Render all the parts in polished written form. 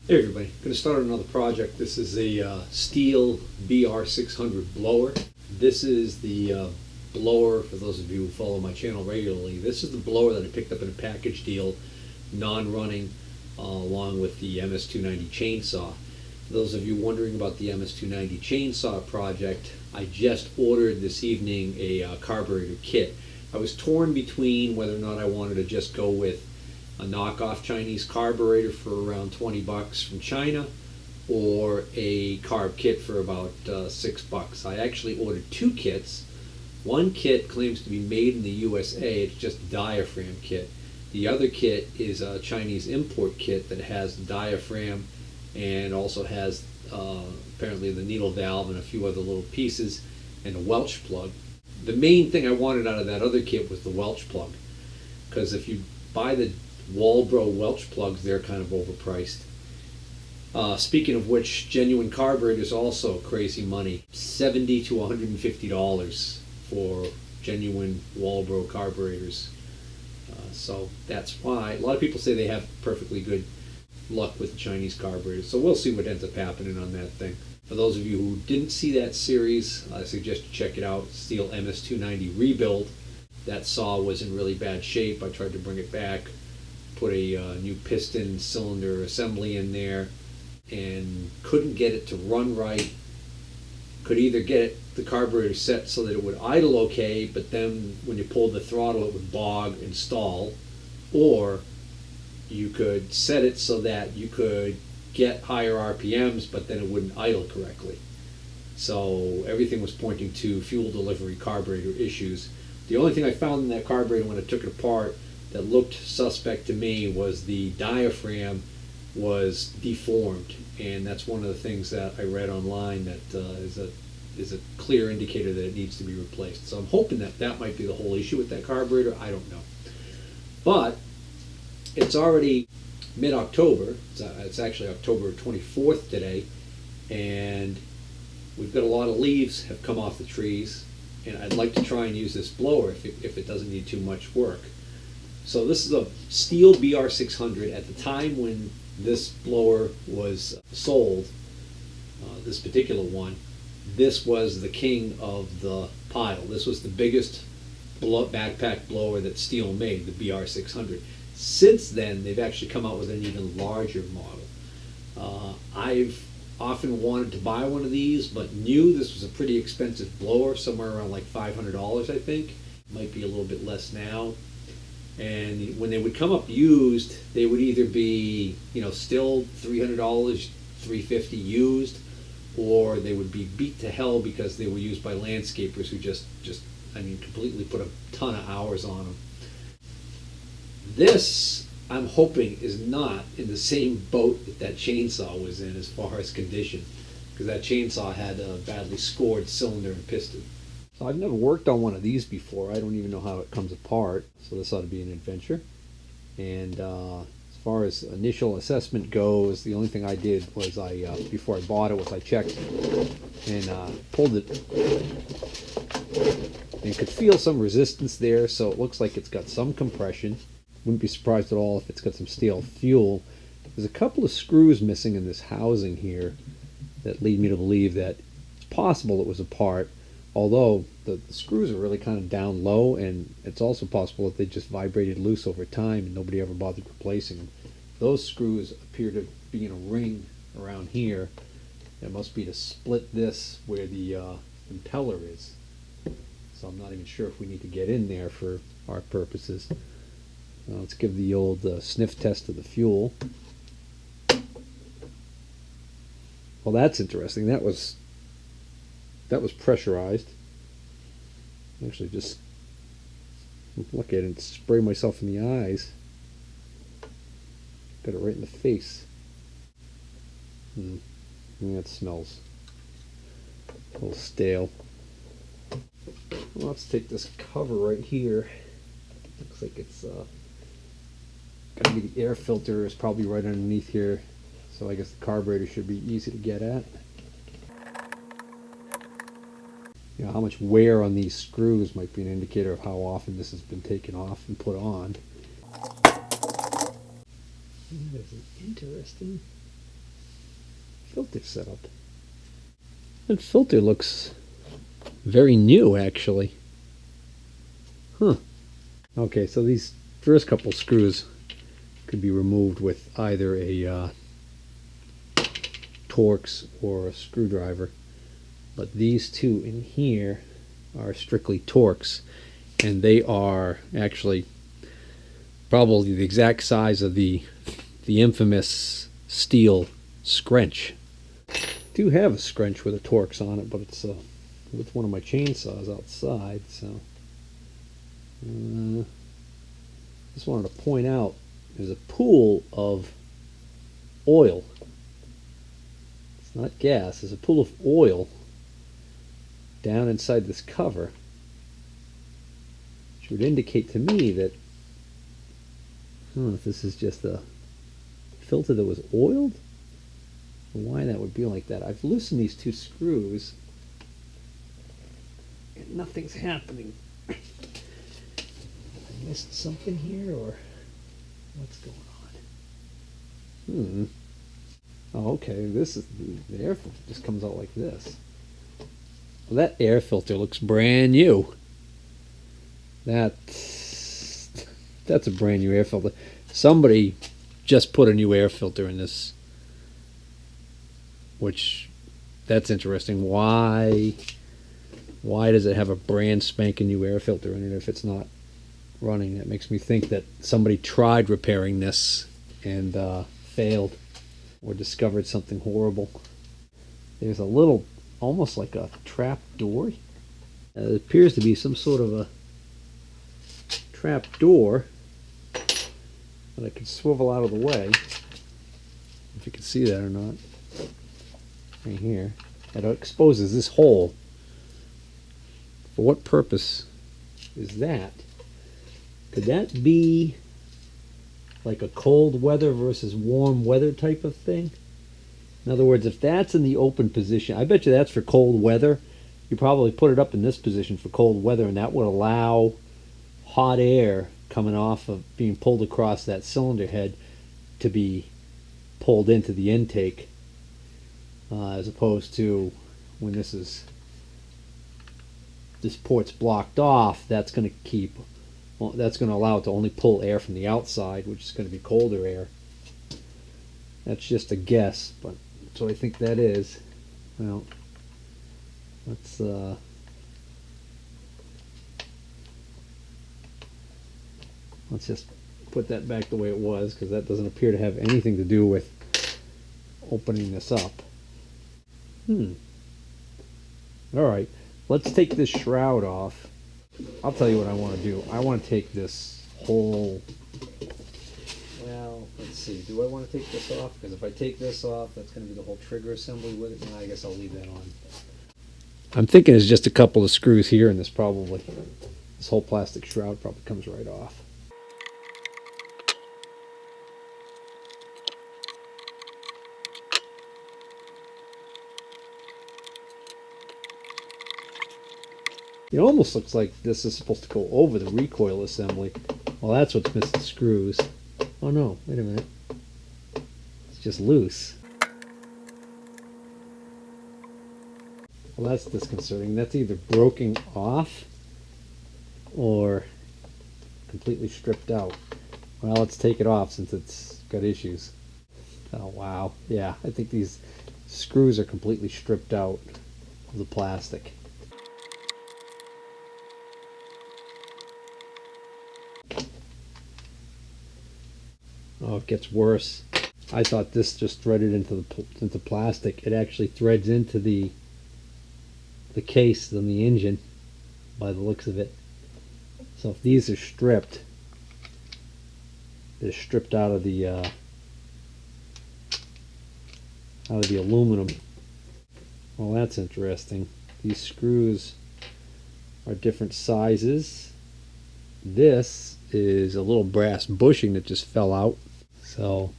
Hey everybody, going to start another project. This is a Stihl BR600 blower. This is the blower, for those of you who follow my channel regularly, this is the blower that I picked up in a package deal, non-running, along with the MS290 chainsaw. For those of you wondering about the MS290 chainsaw project, I just ordered this evening a carburetor kit. I was torn between whether or not I wanted to just go with a knockoff Chinese carburetor for around 20 bucks from China, or a carb kit for about $6. I actually ordered two kits. One kit claims to be made in the USA, it's just a diaphragm kit. The other kit is a Chinese import kit that has the diaphragm and also has apparently the needle valve and a few other little pieces and a Welch plug. The main thing I wanted out of that other kit was the Welch plug, because if you buy the Walbro Welch plugs, they're kind of overpriced. Speaking of which, genuine carburetors also crazy money. $70 to $150 for genuine Walbro carburetors. So that's why a lot of people say they have perfectly good luck with the Chinese carburetors. So we'll see what ends up happening on that thing. For those of you who didn't see that series, I suggest you check it out. Stihl MS290 Rebuild. That saw was in really bad shape. I tried to bring it back, put a new piston cylinder assembly in there, and couldn't get it to run right. Could either get the carburetor set so that it would idle okay, but then when you pulled the throttle it would bog and stall, or you could set it so that you could get higher RPMs, but then it wouldn't idle correctly. So everything was pointing to fuel delivery carburetor issues. The only thing I found in that carburetor when I took it apart that looked suspect to me was the diaphragm was deformed, and that's one of the things that I read online that is a clear indicator that it needs to be replaced. So I'm hoping that that might be the whole issue with that carburetor. I don't know, but it's already mid-October. It's actually October 24th today, and we've got a lot of leaves have come off the trees, and I'd like to try and use this blower if it doesn't need too much work. So this is a Stihl BR600. At the time when this blower was sold, this particular one, this was the king of the pile. This was the biggest backpack blower that Stihl made, the BR600. Since then, they've actually come out with an even larger model. I've often wanted to buy one of these, but knew this was a pretty expensive blower, somewhere around like $500, I think. Might be a little bit less now. And when they would come up used, they would either be, still $300, $350 used, or they would be beat to hell because they were used by landscapers who just completely put a ton of hours on them. This, I'm hoping, is not in the same boat that chainsaw was in as far as condition, because that chainsaw had a badly scored cylinder and piston. So I've never worked on one of these before. I don't even know how it comes apart, so this ought to be an adventure. And as far as initial assessment goes, the only thing I did was before I bought it, was I checked and pulled it, and could feel some resistance there, so it looks like it's got some compression. Wouldn't be surprised at all if it's got some Stihl fuel. There's a couple of screws missing in this housing here that lead me to believe that it's possible it was a part, although the screws are really kind of down low, and it's also possible that they just vibrated loose over time and nobody ever bothered replacing them. Those screws appear to be in a ring around here. That must be to split this where the impeller is. So I'm not even sure if we need to get in there for our purposes. Let's give the old sniff test of the fuel. Well, that's interesting. That was pressurized. Actually, just look at it and spray myself in the eyes. Got it right in the face. That smells a little stale. Well, let's take this cover right here. Looks like it's gotta be the air filter is probably right underneath here, so I guess the carburetor should be easy to get at. How much wear on these screws might be an indicator of how often this has been taken off and put on. That is interesting. filter setup. That filter looks very new, actually. Huh. Okay, so these first couple screws could be removed with either a Torx or a screwdriver. But these two in here are strictly Torx, and they are actually probably the exact size of the infamous Stihl scrunch. I do have a scrunch with a Torx on it, but it's with one of my chainsaws outside, so just wanted to point out there's a pool of oil. It's not gas, there's a pool of oil down inside this cover, which would indicate to me that, I don't know if this is just a filter that was oiled, or why that would be like that. I've loosened these two screws and nothing's happening. I missed something here, or what's going on? Oh, okay, this is the air filter just comes out like this. Well, that air filter looks brand new. That's a brand new air filter. Somebody just put a new air filter in this, which, that's interesting. Why does it have a brand spanking new air filter in it if it's not running? That makes me think that somebody tried repairing this and failed, or discovered something horrible. There's a little, almost like a trap door. It appears to be some sort of a trap door that I can swivel out of the way, if you can see that or not. Right here. It exposes this hole. For what purpose is that? Could that be like a cold weather versus warm weather type of thing? In other words, if that's in the open position, I bet you that's for cold weather. You probably put it up in this position for cold weather, and that would allow hot air coming off of being pulled across that cylinder head to be pulled into the intake, as opposed to when this port's blocked off, that's going to allow it to only pull air from the outside, which is going to be colder air. That's just a guess, but that's what I think that is. Well, let's just put that back the way it was, because that doesn't appear to have anything to do with opening this up. Alright, let's take this shroud off. I'll tell you what I want to do. I want to take this whole... Well, let's see. Do I want to take this off? Because if I take this off, that's going to be the whole trigger assembly with it. No, I guess I'll leave that on. I'm thinking it's just a couple of screws here, and this whole plastic shroud probably comes right off. It almost looks like this is supposed to go over the recoil assembly. Well, that's what's missing, screws. Oh no, wait a minute. It's just loose. Well, that's disconcerting. That's either broken off or completely stripped out. Well, let's take it off since it's got issues. Oh wow. Yeah, I think these screws are completely stripped out of the plastic. Oh, it gets worse. I thought this just threaded into plastic. It actually threads into the case on the engine, by the looks of it. So if these are stripped, they're stripped out of the aluminum. Well, that's interesting. These screws are different sizes. This is a little brass bushing that just fell out. So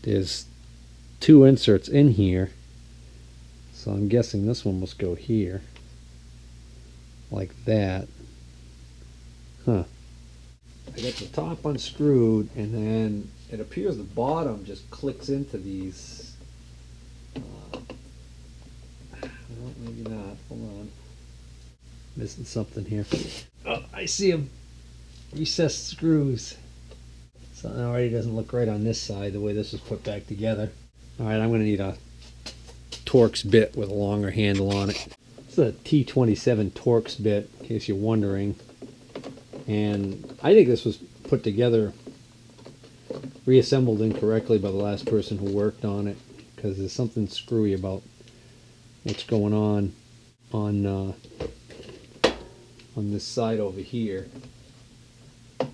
there's two inserts in here. So I'm guessing this one must go here. Like that. Huh. I got the top unscrewed, and then it appears the bottom just clicks into these maybe not. Hold on. Missing something here. Oh, I see them. Recessed screws. Something already doesn't look right on this side, the way this was put back together. Alright, I'm going to need a Torx bit with a longer handle on it. It's a T27 Torx bit, in case you're wondering. And I think this was put together, reassembled incorrectly by the last person who worked on it, because there's something screwy about what's going on this side over here. If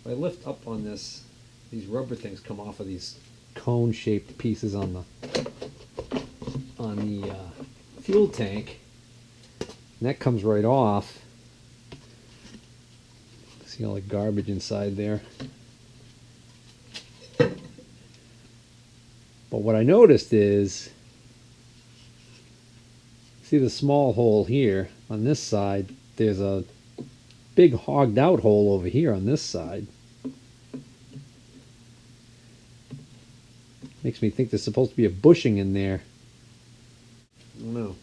I lift up on this, these rubber things come off of these cone-shaped pieces on the fuel tank, and that comes right off. See all the garbage inside there. But what I noticed is, see the small hole here on this side, there's a big hogged out hole over here on this side. Makes me think there's supposed to be a bushing in there. I don't know.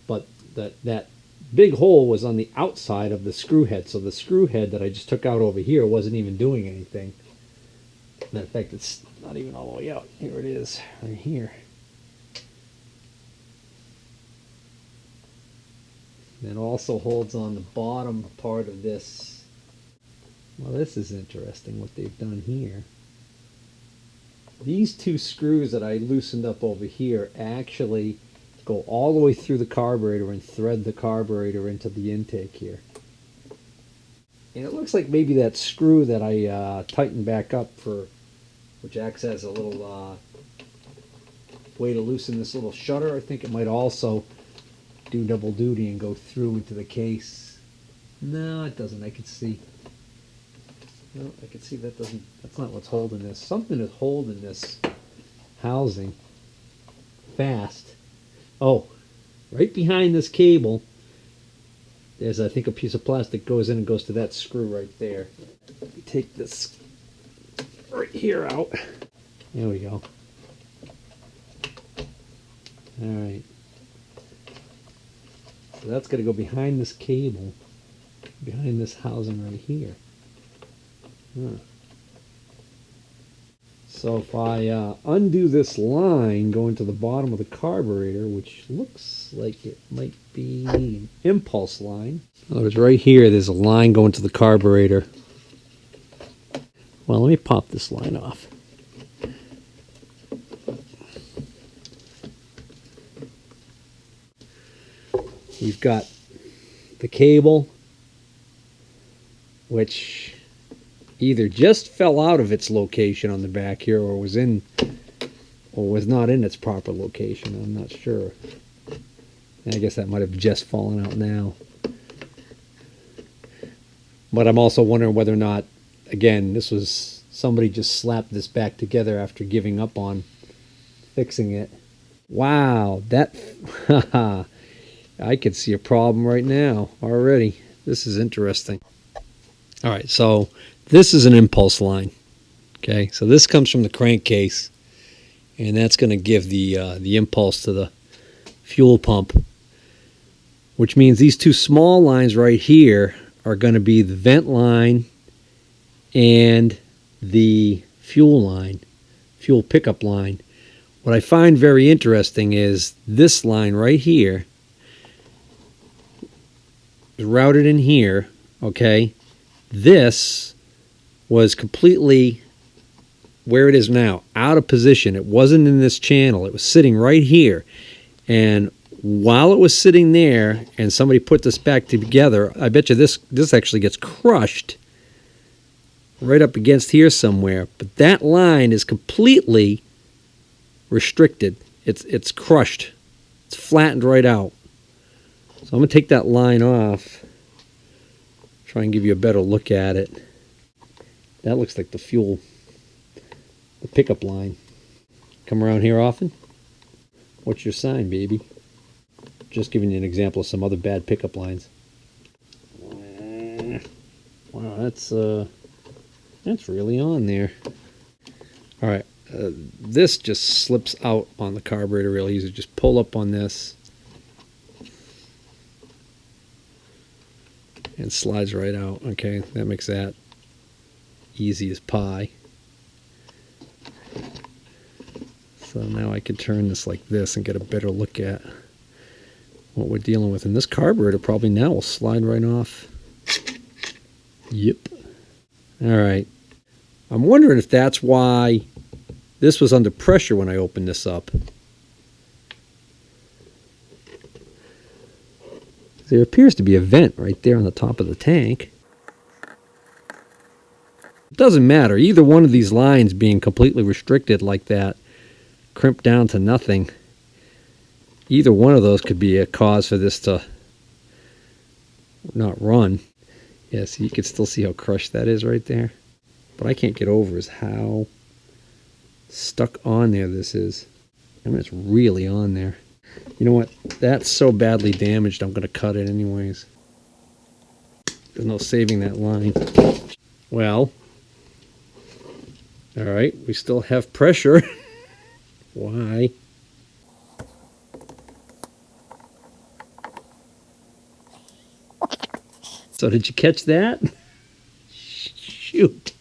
But that big hole was on the outside of the screw head, so the screw head that I just took out over here wasn't even doing anything. Matter of fact, it's not even all the way out. Here it is, right here. It also holds on the bottom part of this. Well, this is interesting what they've done here. These two screws that I loosened up over here actually go all the way through the carburetor and thread the carburetor into the intake here. And it looks like maybe that screw that I tightened back up, which acts as a little way to loosen this little shutter, I think it might also do double duty and go through into the case. No, it doesn't. I can see. No, I can see that doesn't. That's not what's holding this. Something is holding this housing fast. Oh, right behind this cable, there's, I think, a piece of plastic goes in and goes to that screw right there. Let me take this right here out. There we go. All right. So that's got to go behind this cable, behind this housing right here. Huh. So if I undo this line going to the bottom of the carburetor, which looks like it might be an impulse line. In other words, right here, there's a line going to the carburetor. Well, let me pop this line off. We've got the cable, which either just fell out of its location on the back here, or was not in its proper location. I'm not sure. I guess that might have just fallen out now. But I'm also wondering whether or not, again, this was somebody just slapped this back together after giving up on fixing it. Wow, that I could see a problem right now already. This is interesting. All right, so this is an impulse line. Okay, so this comes from the crankcase, and that's going to give the impulse to the fuel pump, which means these two small lines right here are going to be the vent line and the fuel line, fuel pickup line. What I find very interesting is this line right here is routed in here, okay? This was completely where it is now, out of position. It wasn't in this channel. It was sitting right here. And while it was sitting there and somebody put this back together, I bet you this actually gets crushed right up against here somewhere. But that line is completely restricted. It's crushed. It's flattened right out. So I'm going to take that line off. Try and give you a better look at it. That looks like the fuel, the pickup line. Come around here often? What's your sign, baby? Just giving you an example of some other bad pickup lines. Wow, that's really on there. All right, this just slips out on the carburetor real easy. Just pull up on this and slides right out. Okay, that makes that easy as pie. So now I can turn this like this and get a better look at what we're dealing with. And this carburetor probably now will slide right off. Yep. All right. I'm wondering if that's why this was under pressure when I opened this up. There appears to be a vent right there on the top of the tank. It doesn't matter. Either one of these lines being completely restricted like that, crimped down to nothing, either one of those could be a cause for this to not run. Yes, you can still see how crushed that is right there. But I can't get over is how stuck on there this is. I mean, it's really on there. You know what? That's so badly damaged, I'm going to cut it anyways. There's no saving that line. Well, all right, we still have pressure. Why? So did you catch that? Shoot.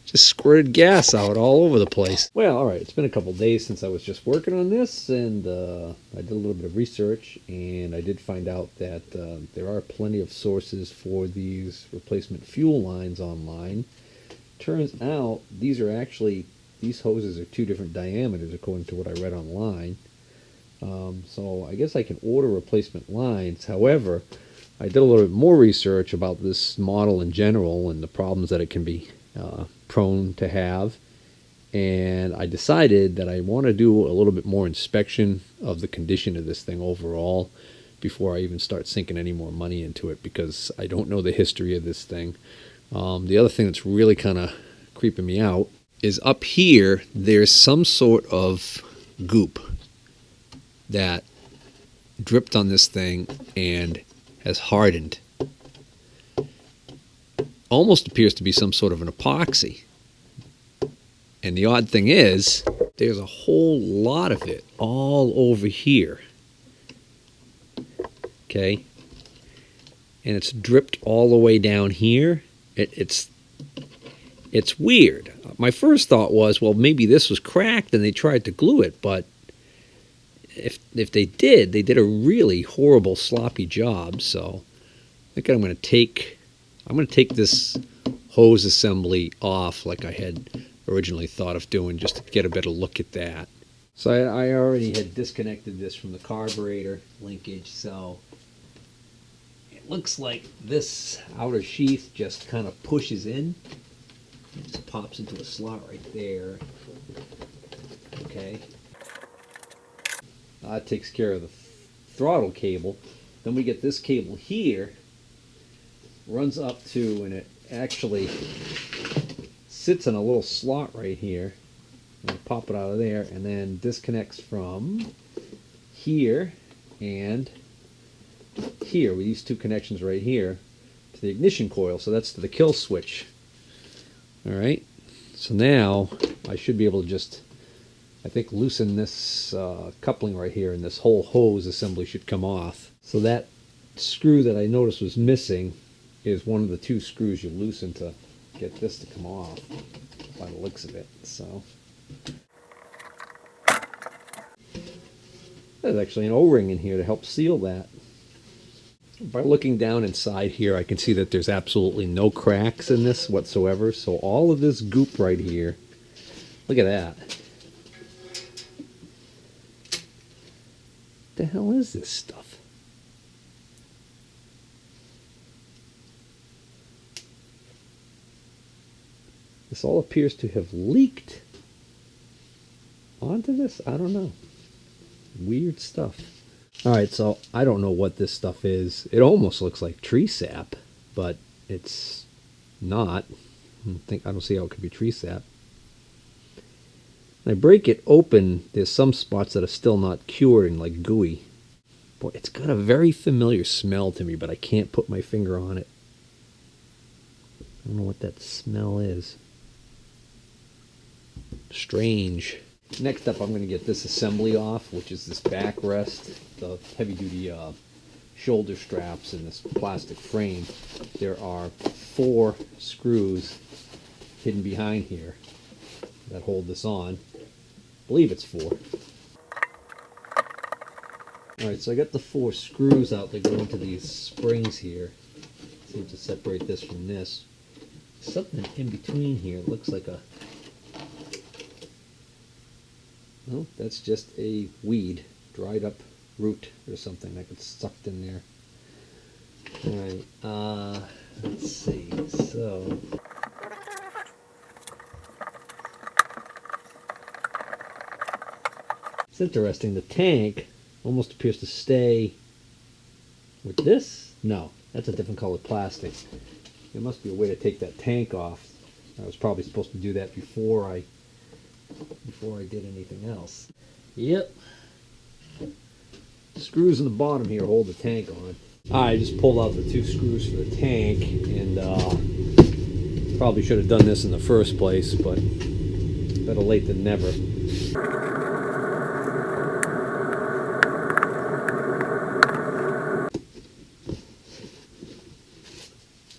Just squirted gas out all over the place. Well, all right, it's been a couple days since I was just working on this, and I did a little bit of research, and I did find out that there are plenty of sources for these replacement fuel lines online. Turns out these hoses are 2 different diameters according to what I read online. So I guess I can order replacement lines. However, I did a little bit more research about this model in general and the problems that it can be prone to have, and I decided that I want to do a little bit more inspection of the condition of this thing overall before I even start sinking any more money into it, because I don't know the history of this thing. The other thing that's really kind of creeping me out is up here there's some sort of goop that dripped on this thing and has hardened. Almost appears to be some sort of an epoxy. And the odd thing is, there's a whole lot of it all over here. Okay? And it's dripped all the way down here. It's weird. My first thought was, well, maybe this was cracked and they tried to glue it, but if they did a really horrible, sloppy job. So I think I'm going to take this hose assembly off like I had originally thought of doing, just to get a better look at that. So I already had disconnected this from the carburetor linkage, so it looks like this outer sheath just kind of pushes in. It just pops into a slot right there. Okay. That takes care of the throttle cable. Then we get this cable here, runs up to, and it actually sits in a little slot right here. And pop it out of there, and then disconnects from here and here with these 2 connections right here to the ignition coil. So that's to the kill switch. All right. So now I should be able to just, I think, loosen this coupling right here, and this whole hose assembly should come off. So that screw that I noticed was missing is one of the 2 screws you loosen to get this to come off, by the looks of it. So there's actually an O-ring in here to help seal that. By looking down inside here, I can see that there's absolutely no cracks in this whatsoever. So all of this goop right here, look at that. What the hell is this stuff? This all appears to have leaked onto this. I don't know. Weird stuff. Alright, so I don't know what this stuff is. It almost looks like tree sap, but it's not. I don't see how it could be tree sap. When I break it open, there's some spots that are still not cured and like gooey. Boy, it's got a very familiar smell to me, but I can't put my finger on it. I don't know what that smell is. strange. Next up, I'm going to get this assembly off, which is this backrest, the heavy-duty shoulder straps, and this plastic frame. There are 4 screws hidden behind here that hold this on. I believe it's 4. Alright, so I got the 4 screws out that go into these springs here. See to separate this from this. Something in between here. It looks like a... No, that's just a weed, dried up root or something that gets sucked in there. Alright, let's see, so... It's interesting, the tank almost appears to stay with this? No, that's a different colored plastic. There must be a way to take that tank off. I was probably supposed to do that before I did anything else. Yep. Screws in the bottom here hold the tank on. I just pulled out the 2 screws for the tank, and probably should have done this in the first place, but better late than never.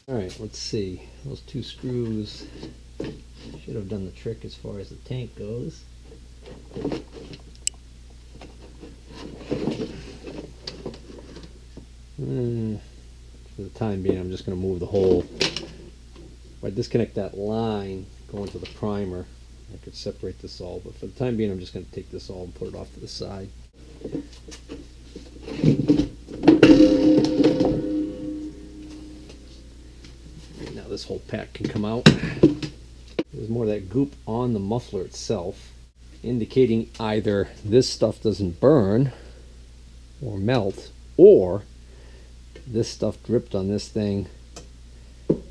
Alright, let's see. Those 2 screws should have done the trick as far as the tank goes. For the time being, I'm just going to move the whole... If I disconnect that line going to the primer, I could separate this all, but for the time being, I'm just going to take this all and put it off to the side. Now this whole pack can come out. There's more of that goop on the muffler itself, indicating either this stuff doesn't burn or melt, or this stuff dripped on this thing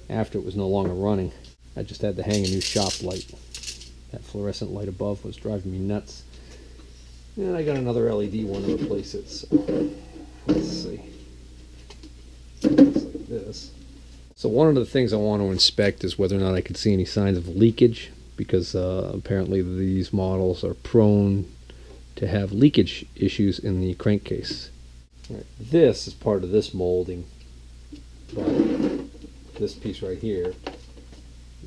after it was no longer running. I just had to hang a new shop light. That fluorescent light above was driving me nuts. And I got another LED one to replace it, so let's see. Looks like this. So one of the things I want to inspect is whether or not I can see any signs of leakage, because apparently these models are prone to have leakage issues in the crankcase. Right, this is part of this molding, but this piece right here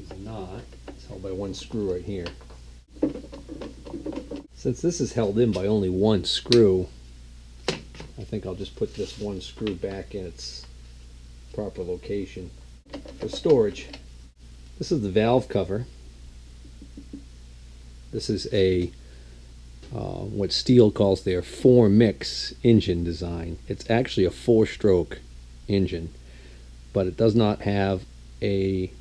is not. It's held by 1 screw right here. Since this is held in by only 1 screw, I think I'll just put this 1 screw back in its proper location for storage. This is the valve cover. This is a what Stihl calls their 4-mix engine design. It's actually a 4-stroke engine, but it does not have a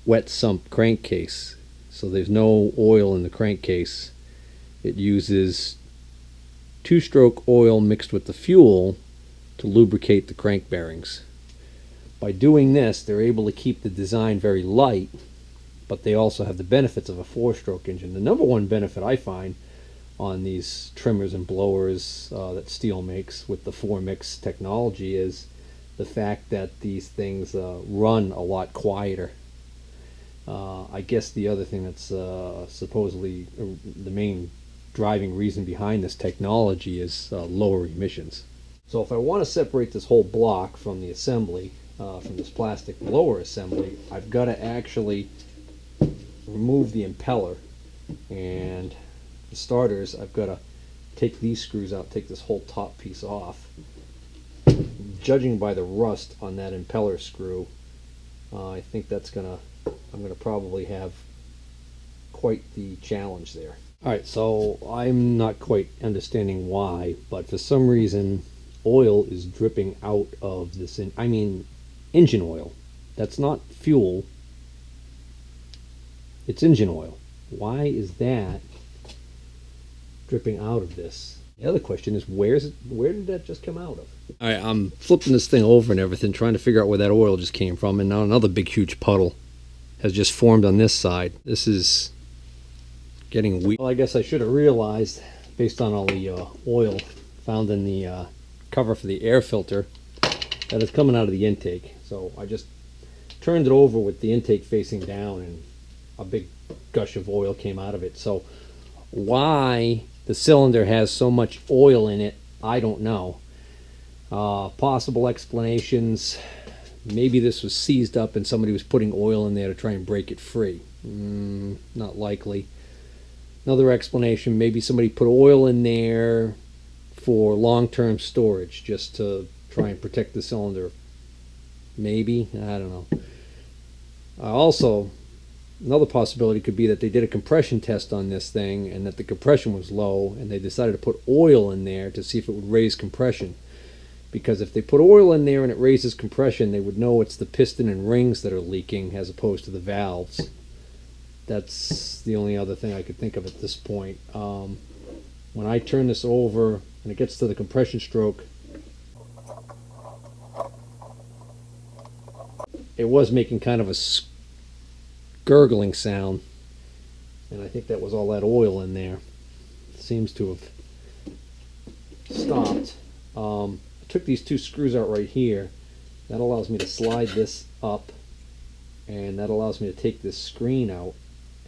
wet sump crankcase, so there's no oil in the crankcase. It uses 2-stroke oil mixed with the fuel to lubricate the crank bearings. By doing this, they're able to keep the design very light, but they also have the benefits of a 4-stroke engine. The number 1 benefit I find on these trimmers and blowers that Stihl makes with the 4-mix technology is the fact that these things run a lot quieter. I guess the other thing that's supposedly the main driving reason behind this technology is lower emissions. So if I want to separate this whole block from the assembly, from this plastic blower assembly, I've got to actually remove the impeller, and for starters I've got to take these screws out, take this whole top piece off. Judging by the rust on that impeller screw, I think I'm gonna probably have quite the challenge there. Alright, so I'm not quite understanding why, but for some reason oil is dripping out of this, engine oil. That's not fuel. It's engine oil. Why is that dripping out of this? The other question is, where did that just come out of? Alright, I'm flipping this thing over and everything, trying to figure out where that oil just came from, and now another big huge puddle has just formed on this side. This is getting weak. Well, I guess I should have realized, based on all the oil found in the cover for the air filter, that it's coming out of the intake. So I just turned it over with the intake facing down, and a big gush of oil came out of it. So why the cylinder has so much oil in it, I don't know. Possible explanations: maybe this was seized up and somebody was putting oil in there to try and break it free. Not likely. Another explanation: maybe somebody put oil in there for long-term storage, just to try and protect the cylinder. Maybe, I don't know. Also, another possibility could be that they did a compression test on this thing and that the compression was low, and they decided to put oil in there to see if it would raise compression. Because if they put oil in there and it raises compression, they would know it's the piston and rings that are leaking as opposed to the valves. That's the only other thing I could think of at this point. When I turn this over and it gets to the compression stroke, it was making kind of a gurgling sound, and I think that was all that oil in there. It seems to have stopped. I took these two screws out right here. That allows me to slide this up, and that allows me to take this screen out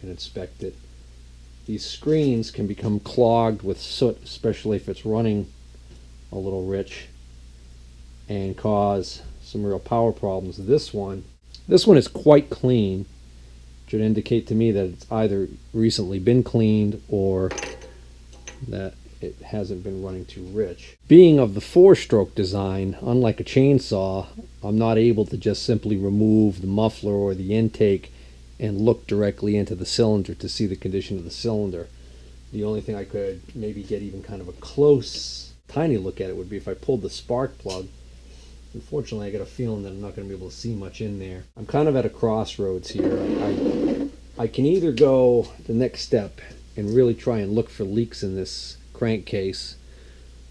and inspect it. These screens can become clogged with soot, especially if it's running a little rich, and cause some real power problems. This one is quite clean, which would indicate to me that it's either recently been cleaned or that it hasn't been running too rich. Being of the 4-stroke design, unlike a chainsaw, I'm not able to just simply remove the muffler or the intake and look directly into the cylinder to see the condition of the cylinder. The only thing I could maybe get even kind of a close, tiny look at it would be if I pulled the spark plug. Unfortunately, I got a feeling that I'm not going to be able to see much in there. I'm kind of at a crossroads here. I can either go the next step and really try and look for leaks in this crankcase,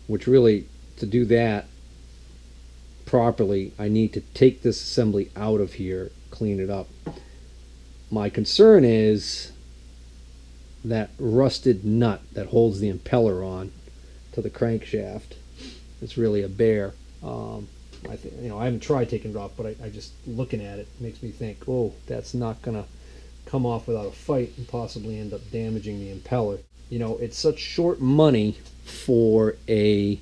which really, to do that properly, I need to take this assembly out of here, clean it up. My concern is that rusted nut that holds the impeller on to the crankshaft. It's really a bear. I haven't tried taking it off, but I just looking at it makes me think, oh, that's not gonna come off without a fight and possibly end up damaging the impeller. It's such short money for a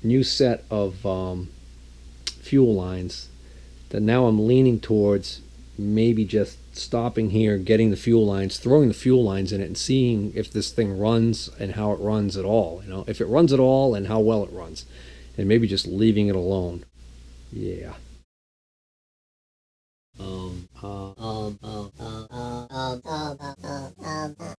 new set of fuel lines that now I'm leaning towards maybe just stopping here, getting the fuel lines, throwing the fuel lines in it, and seeing if this thing runs and how it runs at all. If it runs at all and how well it runs, and maybe just leaving it alone. Yeah.